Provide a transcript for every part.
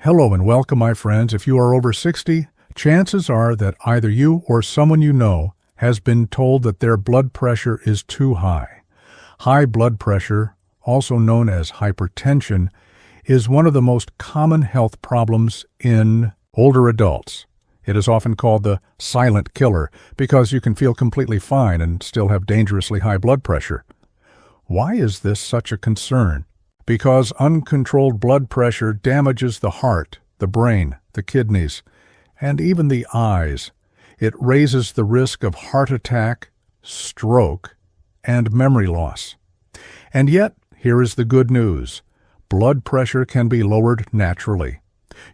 Hello and welcome, my friends. If you are over 60, chances are that either you or someone you know has been told that their blood pressure is too high. High blood pressure, also known as hypertension, is one of the most common health problems in older adults. It is often called the silent killer because you can feel completely fine and still have dangerously high blood pressure. Why is this such a concern? Because uncontrolled blood pressure damages the heart, the brain, the kidneys, and even the eyes. It raises the risk of heart attack, stroke, and memory loss. And yet, here is the good news. Blood pressure can be lowered naturally.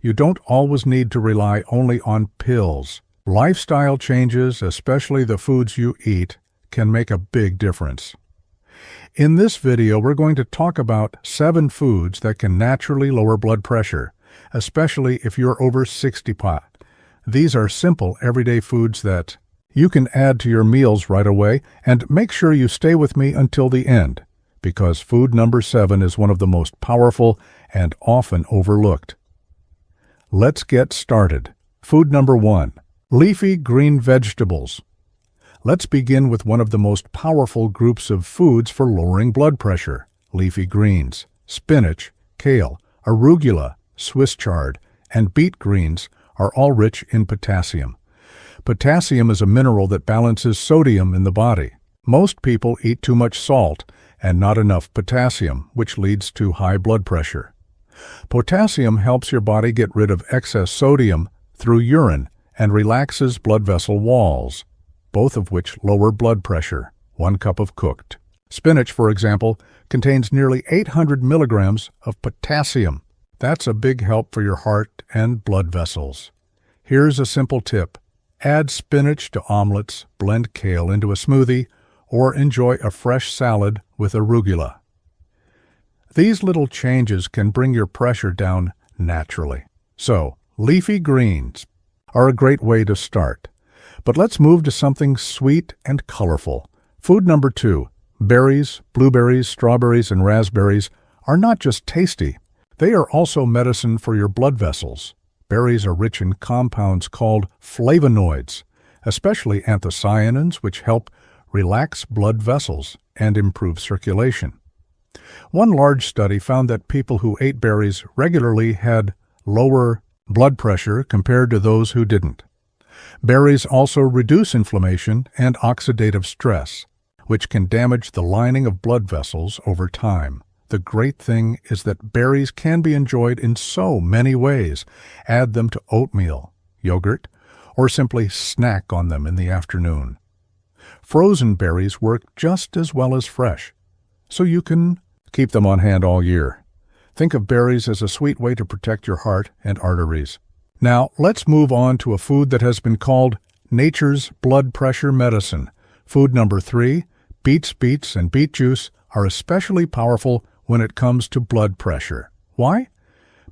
You don't always need to rely only on pills. Lifestyle changes, especially the foods you eat, can make a big difference. In this video, we're going to talk about 7 foods that can naturally lower blood pressure, especially if you're over 60. These are simple, everyday foods that you can add to your meals right away, and make sure you stay with me until the end, because food number 7 is one of the most powerful and often overlooked. Let's get started. Food number 1, leafy green vegetables. Let's begin with one of the most powerful groups of foods for lowering blood pressure: leafy greens. Spinach, kale, arugula, Swiss chard, and beet greens are all rich in potassium. Potassium is a mineral that balances sodium in the body. Most people eat too much salt and not enough potassium, which leads to high blood pressure. Potassium helps your body get rid of excess sodium through urine and relaxes blood vessel walls, both of which lower blood pressure. 1 cup of cooked spinach, for example, contains nearly 800 milligrams of potassium. That's a big help for your heart and blood vessels. Here's a simple tip. Add spinach to omelets, blend kale into a smoothie, or enjoy a fresh salad with arugula. These little changes can bring your pressure down naturally. So, leafy greens are a great way to start. But let's move to something sweet and colorful. Food number 2, berries, blueberries, strawberries, and raspberries are not just tasty. They are also medicine for your blood vessels. Berries are rich in compounds called flavonoids, especially anthocyanins, which help relax blood vessels and improve circulation. One large study found that people who ate berries regularly had lower blood pressure compared to those who didn't. Berries also reduce inflammation and oxidative stress, which can damage the lining of blood vessels over time. The great thing is that berries can be enjoyed in so many ways. Add them to oatmeal, yogurt, or simply snack on them in the afternoon. Frozen berries work just as well as fresh, so you can keep them on hand all year. Think of berries as a sweet way to protect your heart and arteries. Now, let's move on to a food that has been called nature's blood pressure medicine. Food number 3, beets and beet juice are especially powerful when it comes to blood pressure. Why?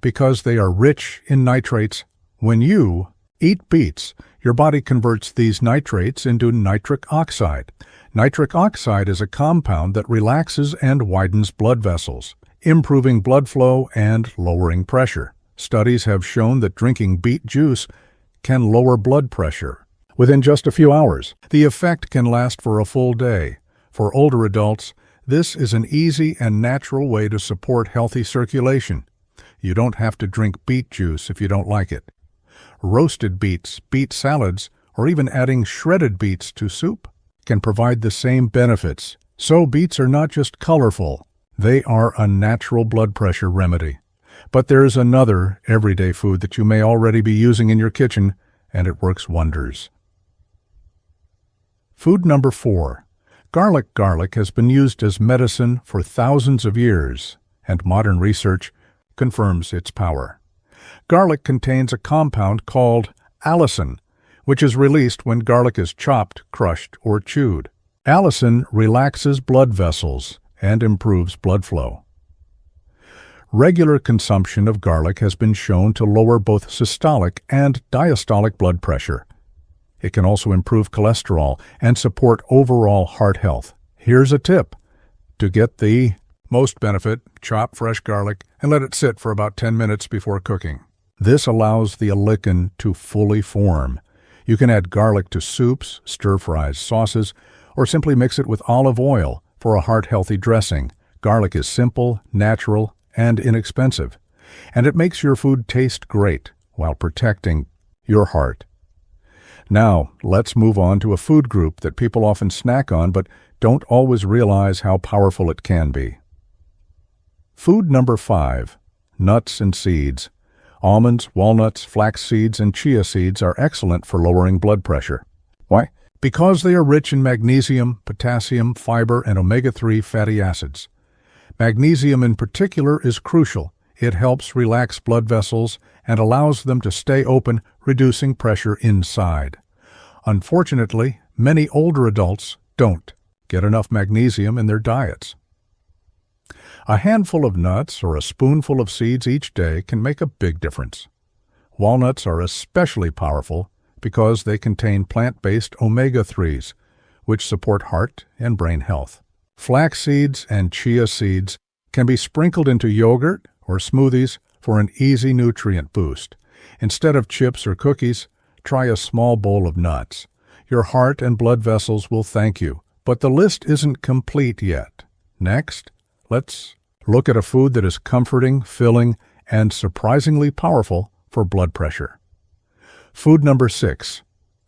Because they are rich in nitrates. When you eat beets, your body converts these nitrates into nitric oxide. Nitric oxide is a compound that relaxes and widens blood vessels, improving blood flow and lowering pressure. Studies have shown that drinking beet juice can lower blood pressure within just a few hours. The effect can last for a full day. For older adults, this is an easy and natural way to support healthy circulation. You don't have to drink beet juice if you don't like it. Roasted beets, beet salads, or even adding shredded beets to soup can provide the same benefits. So beets are not just colorful, they are a natural blood pressure remedy. But there's another everyday food that you may already be using in your kitchen, and it works wonders. Food number 4. Garlic. Garlic has been used as medicine for thousands of years, and modern research confirms its power. Garlic contains a compound called allicin, which is released when garlic is chopped, crushed, or chewed. Allicin relaxes blood vessels and improves blood flow. Regular consumption of garlic has been shown to lower both systolic and diastolic blood pressure. It can also improve cholesterol and support overall heart health. Here's a tip. To get the most benefit, chop fresh garlic and let it sit for about 10 minutes before cooking. This allows the alechin to fully form. You can add garlic to soups, stir-fries, sauces, or simply mix it with olive oil for a heart-healthy dressing. Garlic is simple, natural, and inexpensive, and it makes your food taste great while protecting your heart. Now, let's move on to a food group that people often snack on but don't always realize how powerful it can be. Food number 5, nuts and seeds. Almonds, walnuts, flax seeds, and chia seeds are excellent for lowering blood pressure. Why? Because they are rich in magnesium, potassium, fiber, and omega-3 fatty acids. Magnesium in particular is crucial. It helps relax blood vessels and allows them to stay open, reducing pressure inside. Unfortunately, many older adults don't get enough magnesium in their diets. A handful of nuts or a spoonful of seeds each day can make a big difference. Walnuts are especially powerful because they contain plant-based omega-3s, which support heart and brain health. Flax seeds and chia seeds can be sprinkled into yogurt or smoothies for an easy nutrient boost. Instead of chips or cookies, try a small bowl of nuts. Your heart and blood vessels will thank you, but the list isn't complete yet. Next, let's look at a food that is comforting, filling, and surprisingly powerful for blood pressure. Food number 6.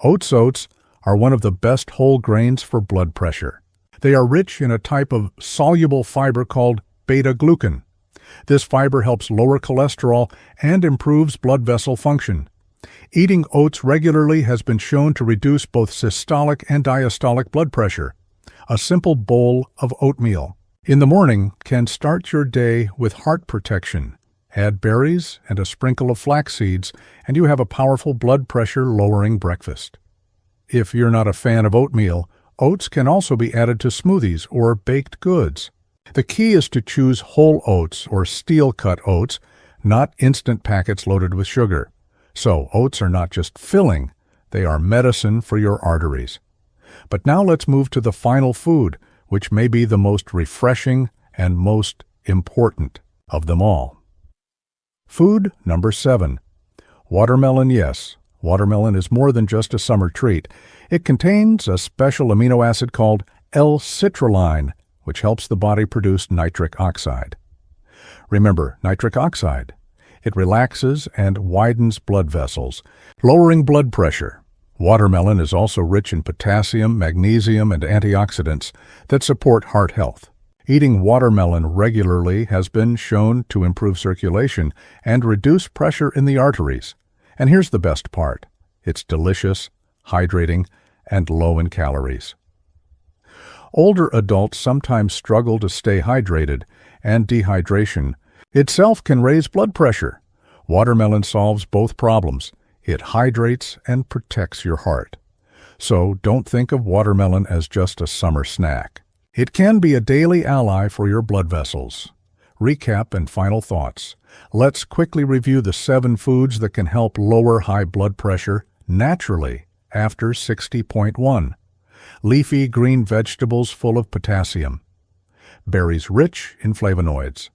Oats are one of the best whole grains for blood pressure. They are rich in a type of soluble fiber called beta-glucan. This fiber helps lower cholesterol and improves blood vessel function. Eating oats regularly has been shown to reduce both systolic and diastolic blood pressure. A simple bowl of oatmeal in the morning can start your day with heart protection. Add berries and a sprinkle of flax seeds, and you have a powerful blood pressure-lowering breakfast. If you're not a fan of oatmeal, oats can also be added to smoothies or baked goods. The key is to choose whole oats or steel-cut oats, not instant packets loaded with sugar. So oats are not just filling, they are medicine for your arteries. But now let's move to the final food, which may be the most refreshing and most important of them all. Food number 7. Watermelon. Yes, watermelon is more than just a summer treat. It contains a special amino acid called L-citrulline, which helps the body produce nitric oxide. Remember, nitric oxide. It relaxes and widens blood vessels, lowering blood pressure. Watermelon is also rich in potassium, magnesium, and antioxidants that support heart health. Eating watermelon regularly has been shown to improve circulation and reduce pressure in the arteries. And here's the best part. It's delicious, hydrating, and low in calories. Older adults sometimes struggle to stay hydrated, and dehydration itself can raise blood pressure. Watermelon solves both problems. It hydrates and protects your heart. So don't think of watermelon as just a summer snack. It can be a daily ally for your blood vessels. Recap and final thoughts. Let's quickly review the 7 foods that can help lower high blood pressure naturally after 60.1. Leafy green vegetables full of potassium. Berries rich in flavonoids.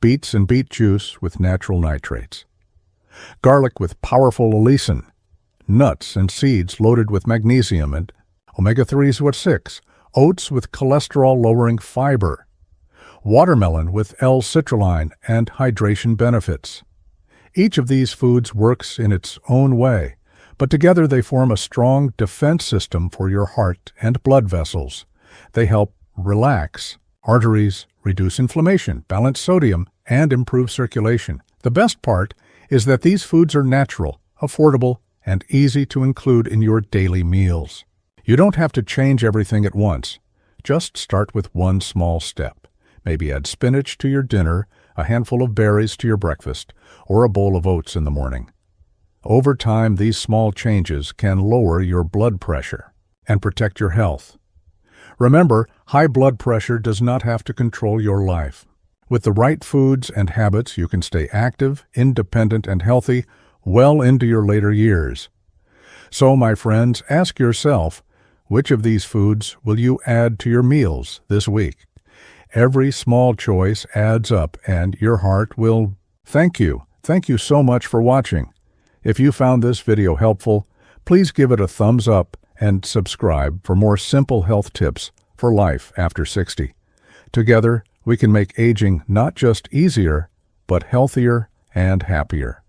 Beets and beet juice with natural nitrates. Garlic with powerful allicin. Nuts and seeds loaded with magnesium and omega-3s with 6. Oats with cholesterol-lowering fiber. Watermelon with L-citrulline and hydration benefits. Each of these foods works in its own way, but together they form a strong defense system for your heart and blood vessels. They help relax arteries, reduce inflammation, balance sodium, and improve circulation. The best part is that these foods are natural, affordable, and easy to include in your daily meals. You don't have to change everything at once. Just start with one small step. Maybe add spinach to your dinner, a handful of berries to your breakfast, or a bowl of oats in the morning. Over time, these small changes can lower your blood pressure and protect your health. Remember, high blood pressure does not have to control your life. With the right foods and habits, you can stay active, independent, and healthy well into your later years. So, my friends, ask yourself, which of these foods will you add to your meals this week? Every small choice adds up, and your heart will thank you. Thank you so much for watching. If you found this video helpful, please give it a thumbs up and subscribe for more simple health tips for life after 60. Together, we can make aging not just easier, but healthier and happier.